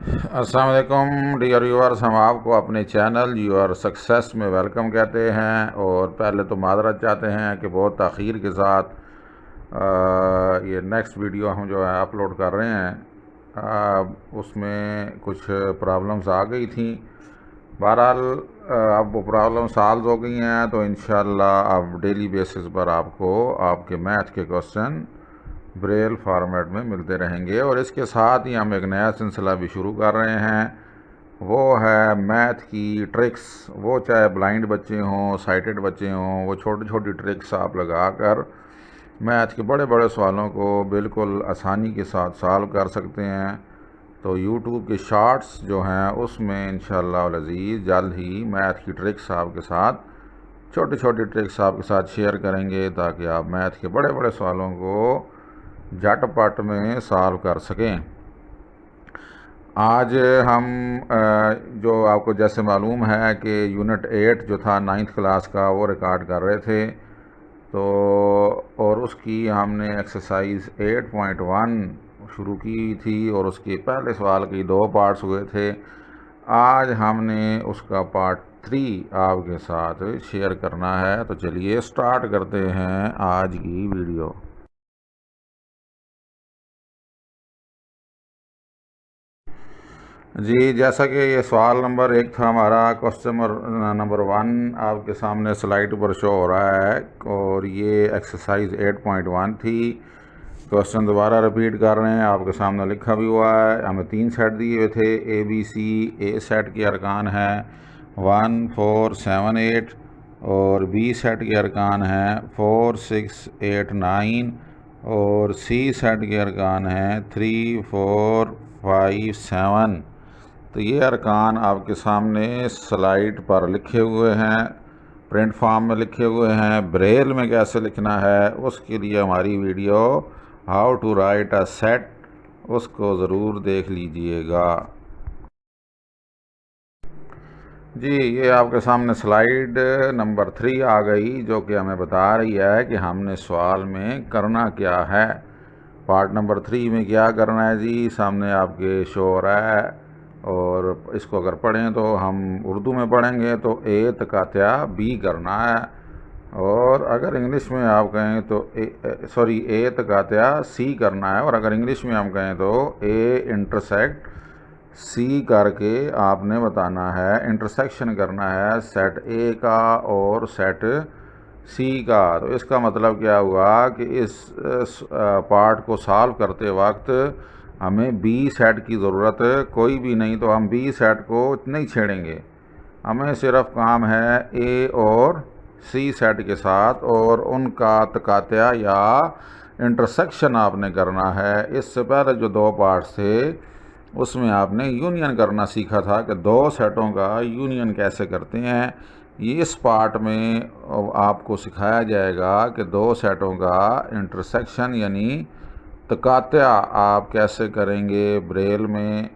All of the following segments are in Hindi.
अस्सलाम वालेकुम डियर व्यूअर्स, हम आपको अपने चैनल यूर सक्सेस में वेलकम कहते हैं। और पहले तो माजरत चाहते हैं कि बहुत ताख़ीर के साथ ये नेक्स्ट वीडियो हम जो है अपलोड कर रहे हैं। उसमें कुछ प्रॉब्लम्स आ गई थी। बहरहाल अब वो प्रॉब्लम सॉल्व हो गई हैं, तो इंशाल्लाह अब डेली बेसिस पर आपको आपके मैथ के क्वेश्चन ब्रेल फॉर्मेट में मिलते रहेंगे। और इसके साथ ही हम एक नया सिलसिला भी शुरू कर रहे हैं, वो है मैथ की ट्रिक्स। वो चाहे ब्लाइंड बच्चे हों, साइटेड बच्चे हों, वो छोटी छोटी ट्रिक्स आप लगा कर मैथ के बड़े बड़े सवालों को बिल्कुल आसानी के साथ सॉल्व कर सकते हैं। तो यूट्यूब के शॉर्ट्स जो हैं उसमें इंशाअल्लाह अज़ीज़ जल्द ही मैथ की ट्रिक्स आपके साथ, छोटी छोटी ट्रिक्स आपके साथ शेयर करेंगे, ताकि आप मैथ के बड़े बड़े सवालों को झटपट में सॉल्व कर सकें। आज हम जो आपको जैसे मालूम है कि यूनिट 8 जो था 9th क्लास का, वो रिकॉर्ड कर रहे थे। तो और उसकी हमने एक्सरसाइज 8.1 शुरू की थी और उसके पहले सवाल के 2 पार्ट्स हुए थे। आज हमने उसका पार्ट 3 आपके साथ शेयर करना है। तो चलिए स्टार्ट करते हैं आज की वीडियो। जी, जैसा कि ये सवाल नंबर 1 था हमारा, क्वेश्चन नंबर 1 आपके सामने स्लाइड पर शो हो रहा है और ये एक्सरसाइज 8.1 थी। क्वेश्चन दोबारा रिपीट कर रहे हैं, आपके सामने लिखा भी हुआ है। हमें 3 सेट दिए हुए थे A B C. A set के अरकान हैं 1 4 7 8 और बी सेट के अरकान हैं 4 6 8 9 और सी सेट के अरकान हैं 3 4 5 7। तो ये अरकान आपके सामने स्लाइड पर लिखे हुए हैं, प्रिंट फॉर्म में लिखे हुए हैं। ब्रेल में कैसे लिखना है उसके लिए हमारी video how to write a set, उसको ज़रूर देख लीजिएगा। जी, ये आपके सामने स्लाइड नंबर 3 आ गई, जो कि हमें बता रही है कि हमने सवाल में करना क्या है। पार्ट नंबर 3 में क्या करना है जी, सामने आपके शो हो रहा है। और इसको अगर पढ़ें तो हम उर्दू में पढ़ेंगे तो ए तकात्या बी करना है, और अगर इंग्लिश में आप कहें तो ए तकात्या सी करना है, और अगर इंग्लिश में हम कहें तो ए इंटरसेक्ट सी करके आपने बताना है, इंटरसेक्शन करना है सेट ए का और सेट सी का। तो इसका मतलब क्या हुआ कि इस पार्ट को सॉल्व करते वक्त हमें बी सेट की ज़रूरत कोई भी नहीं, तो हम बी सेट को नहीं छेड़ेंगे। हमें सिर्फ काम है ए और सी सेट के साथ, और उनका तकात्या या इंटरसेक्शन आपने करना है। इससे पहले जो 2 पार्ट्स थे उसमें आपने यूनियन करना सीखा था कि 2 सेटों का यूनियन कैसे करते हैं। ये इस पार्ट में आपको सिखाया जाएगा कि 2 सेटों का इंटरसेक्शन यानी तकात्या आप कैसे करेंगे। ब्रेल में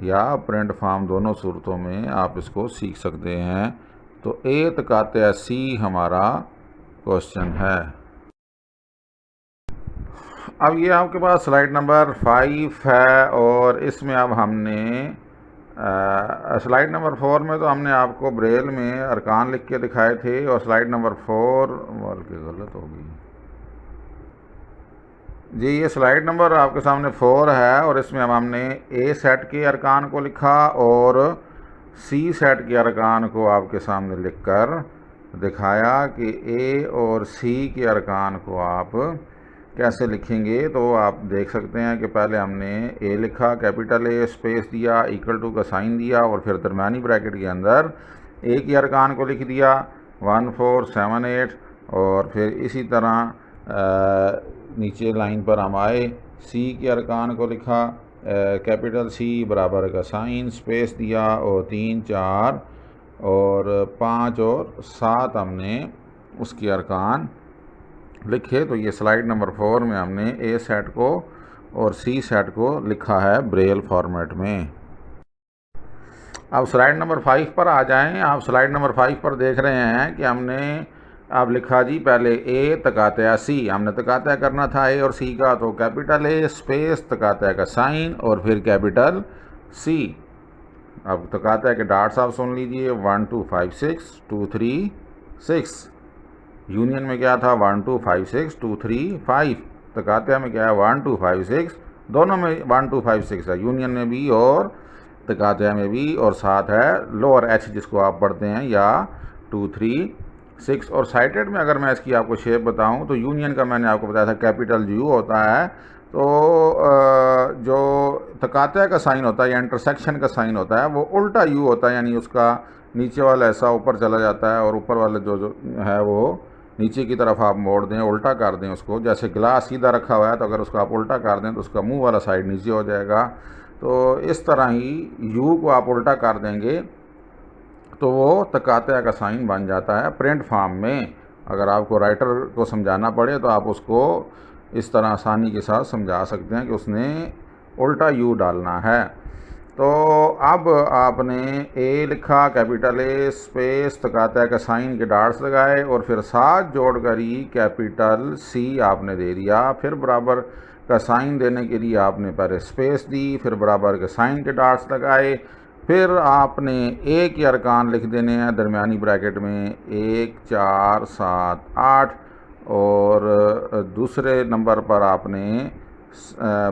या प्रिंट फॉर्म, दोनों सूरतों में आप इसको सीख सकते हैं। तो ए तकात्या सी हमारा क्वेश्चन है। अब ये आपके पास स्लाइड नंबर 5 है, और इसमें अब हमने स्लाइड नंबर 4 में तो हमने आपको ब्रेल में अरकान लिख के दिखाए थे, और स्लाइड नंबर 4 बल्कि गलत हो गई जी। ये स्लाइड नंबर आपके सामने 4 है, और इसमें अब हमने ए सेट के अरकान को लिखा और सी सेट के अरकान को आपके सामने लिखकर दिखाया कि ए और सी के अरकान को आप कैसे लिखेंगे। तो आप देख सकते हैं कि पहले हमने ए लिखा, कैपिटल ए, स्पेस दिया, इक्वल टू का साइन दिया, और फिर दरमियानी ब्रैकेट के अंदर ए के अरकान को लिख दिया 1 4 7 8, और फिर इसी तरह नीचे लाइन पर हम आए, सी के अरकान को लिखा, कैपिटल सी बराबर का साइन, स्पेस दिया, और 3 4 और 5 और 7 हमने उसके अरकान लिखे। तो ये स्लाइड नंबर 4 में हमने ए सेट को और सी सेट को लिखा है ब्रेल फॉर्मेट में। अब स्लाइड नंबर 5 पर आ जाएं। आप स्लाइड नंबर 5 पर देख रहे हैं कि हमने अब लिखा जी, पहले ए तकात्या सी, हमने तकात्या करना था ए और सी का, तो कैपिटल ए स्पेस तकात्या का साइन और फिर कैपिटल सी। अब तो कहता है कि डॉट्स आप सुन लीजिए 1 2 5 6 2 3 6। यूनियन में क्या था 1 2 5 6 2 3 5। तो कहते में क्या है 1 2 5 6, दोनों में 1 2 5 6 है, यूनियन में भी और तकाते में भी, और साथ है लोअर एच जिसको आप पढ़ते हैं, या 2 3 6। और साइटेड में अगर मैं इसकी आपको शेप बताऊं तो यूनियन का मैंने आपको बताया था कैपिटल यू होता है, तो जो तकाते का साइन होता है या इंटरसेक्शन का साइन होता है वो उल्टा यू होता है, यानी उसका नीचे वाला ऐसा ऊपर चला जाता है और ऊपर वाला जो है वो नीचे की तरफ आप मोड़ दें, उल्टा कर दें उसको। जैसे गिलास सीधा रखा हुआ है तो अगर उसको आप उल्टा कर दें तो उसका मुंह वाला साइड नीचे हो जाएगा। तो इस तरह ही यू को आप उल्टा कर देंगे तो वो तकाते का साइन बन जाता है प्रिंट फॉर्म में। अगर आपको राइटर को समझाना पड़े तो आप उसको इस तरह आसानी के साथ समझा सकते हैं कि उसने उल्टा यू डालना है। तो अब आपने ए लिखा कैपिटल ए स्पेस तकाते का साइन के डॉट्स लगाए और फिर साथ जोड़कर ही कैपिटल सी आपने दे दिया। फिर बराबर का साइन देने के लिए आपने पहले स्पेस दी, फिर बराबर के साइन के डॉट्स लगाए, फिर आपने ए के अरकान लिख देने हैं दरमियानी ब्रैकेट में 1 4 7 8, और दूसरे नंबर पर आपने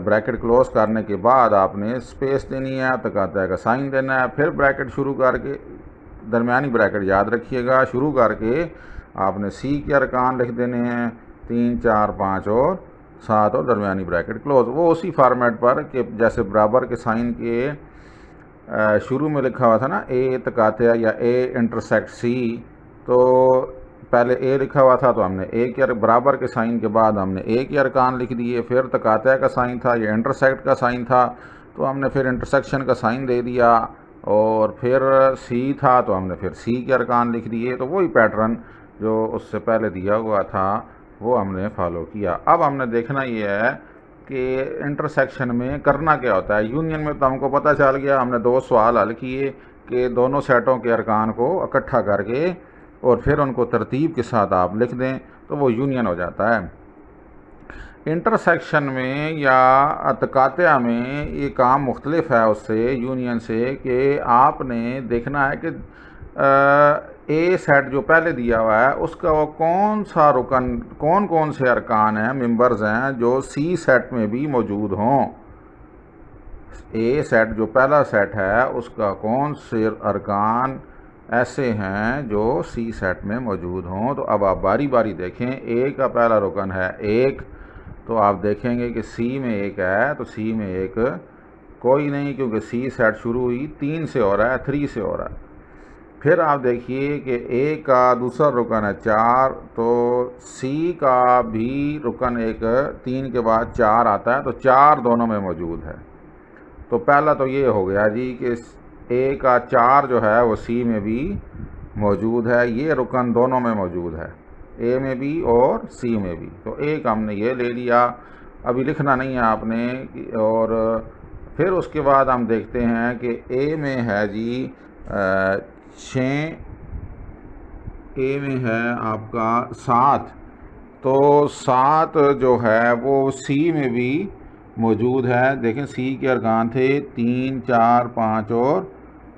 ब्रैकेट क्लोज करने के बाद आपने स्पेस देनी है, तकाते का साइन देना है, फिर ब्रैकेट शुरू करके दरमियानी ब्रैकेट याद रखिएगा, शुरू करके आपने सी के अरकान लिख देने हैं 3 4 5 और 7 और दरमियानी ब्रैकेट क्लोज। वो उसी फॉर्मेट पर कि जैसे बराबर के साइन के शुरू में लिखा हुआ था ना ए तकाते या ए इंटरसेक्ट सी, तो पहले ए लिखा हुआ था तो हमने ए के बराबर के साइन के बाद हमने ए के अरकान लिख दिए, फिर तकाते का साइन था या इंटरसेक्ट का साइन था तो हमने फिर इंटरसेक्शन का साइन दे दिया, और फिर सी था तो हमने फिर सी के अरकान लिख दिए। तो वही पैटर्न जो उससे पहले दिया हुआ था वो हमने फॉलो किया। अब हमने देखना ये है कि इंटरसेक्शन में करना क्या होता है। यूनियन में तो हमको पता चल गया, हमने 2 सवाल हल किए कि दोनों सेटों के अरकान को इकट्ठा करके और फिर उनको तरतीब के साथ आप लिख दें तो वो यूनियन हो जाता है। इंटरसेक्शन में या तकाते में ये काम मुख्तलिफ है उससे, यूनियन से, कि आपने देखना है कि ए सेट जो पहले दिया हुआ है उसका वो कौन सा रुकन, कौन कौन से अरकान हैं, मेंबर्स हैं जो सी सेट में भी मौजूद हों। ए सेट जो पहला सेट है उसका कौन से अरकान ऐसे हैं जो सी सेट में मौजूद हों। तो अब आप बारी बारी देखें। ए का पहला रुकन है 1, तो आप देखेंगे कि सी में 1 है, तो सी में 1 कोई नहीं क्योंकि सी सेट शुरू हुई 3 से हो रहा है, 3 से हो रहा है। फिर आप देखिए कि ए का दूसरा रुकन है 4, तो सी का भी रुकन एक 3 के बाद 4 आता है, तो 4 दोनों में मौजूद है। तो पहला तो ये हो गया जी कि ए का 4 जो है वो सी में भी मौजूद है, ये रुकन दोनों में मौजूद है, ए में भी और सी में भी। तो एक हमने ये ले लिया, अभी लिखना नहीं है आपने। और फिर उसके बाद हम देखते हैं कि ए में है जी 6, ए में है आपका 7, तो 7 जो है वो सी में भी मौजूद है। देखें सी के अरकान थे 3 4 5 और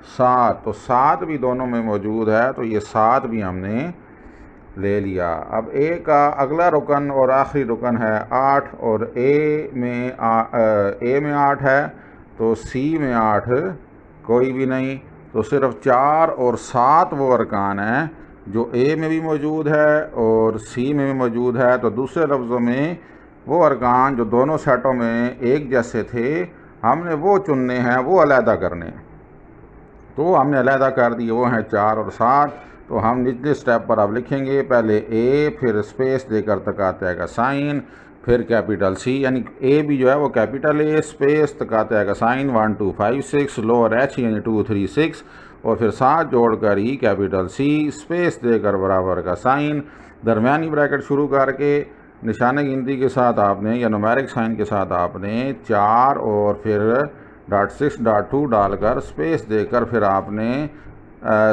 7, तो 7 भी दोनों में मौजूद है, तो ये 7 भी हमने ले लिया। अब ए का अगला रुकन और आखिरी रुकन है 8, और ए में 8 है, तो सी में 8 कोई भी नहीं, तो सिर्फ 4 और 7 वो अरकान हैं जो ए में भी मौजूद है और सी में भी मौजूद है। तो दूसरे लफ्ज़ों में वो अरकान जो दोनों सेटों में एक जैसे थे हमने वो चुनने हैं, वो अलहदा करने हैं। तो हमने अलहदा कर दिए, वो हैं 4 और 7। तो हम निचले स्टेप पर अब लिखेंगे, पहले ए, फिर स्पेस देकर तकाते का साइन, फिर कैपिटल सी, यानी ए भी जो है वो कैपिटल ए स्पेस तकाते का साइन 1 2 5 6, लोअर एच यानी 2 3 6, और फिर 7 जोड़कर ही कैपिटल सी स्पेस देकर बराबर का साइन, दरमियानी ब्रैकेट शुरू करके निशाने गिनती के साथ आपने या न्यूमेरिक साइन के साथ आपने 4 और फिर .6.2 डालकर स्पेस देकर फिर आपने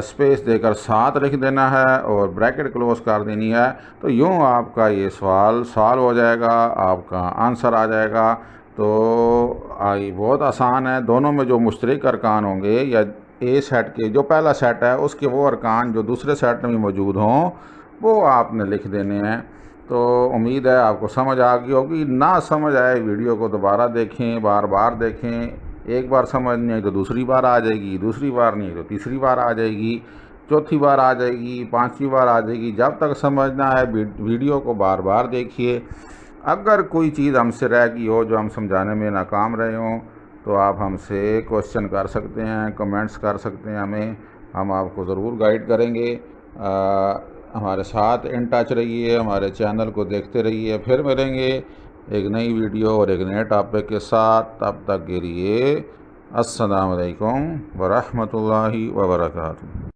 स्पेस देकर 7 लिख देना है और ब्रैकेट क्लोज कर देनी है। तो यूँ आपका ये सवाल सॉल्व हो जाएगा, आपका आंसर आ जाएगा। तो आई बहुत आसान है। दोनों में जो मुश्तरक अरकान होंगे या ए सेट के जो पहला सेट है उसके वो अरकान जो दूसरे सेट में मौजूद हों वो आपने लिख देने हैं। तो उम्मीद है आपको समझ आ गई होगी। ना समझ आए वीडियो को दोबारा देखें, बार बार देखें। एक बार समझ नहीं आई तो दूसरी बार आ जाएगी, दूसरी बार नहीं तो तीसरी बार आ जाएगी, चौथी बार आ जाएगी, पांचवी बार आ जाएगी। जब तक समझना है वीडियो को बार बार देखिए। अगर कोई चीज़ हमसे रह गई हो जो हम समझाने में नाकाम रहे हों तो आप हमसे क्वेश्चन कर सकते हैं, कमेंट्स कर सकते हैं हमें, हम आपको ज़रूर गाइड करेंगे। हमारे साथ इन टच रहिए, हमारे चैनल को देखते रहिए। फिर मिलेंगे एक नई वीडियो और एक नए टॉपिक के साथ। तब तक के लिए अस्सलाम वालेकुम व रहमतुल्लाहि व बरकातुहू।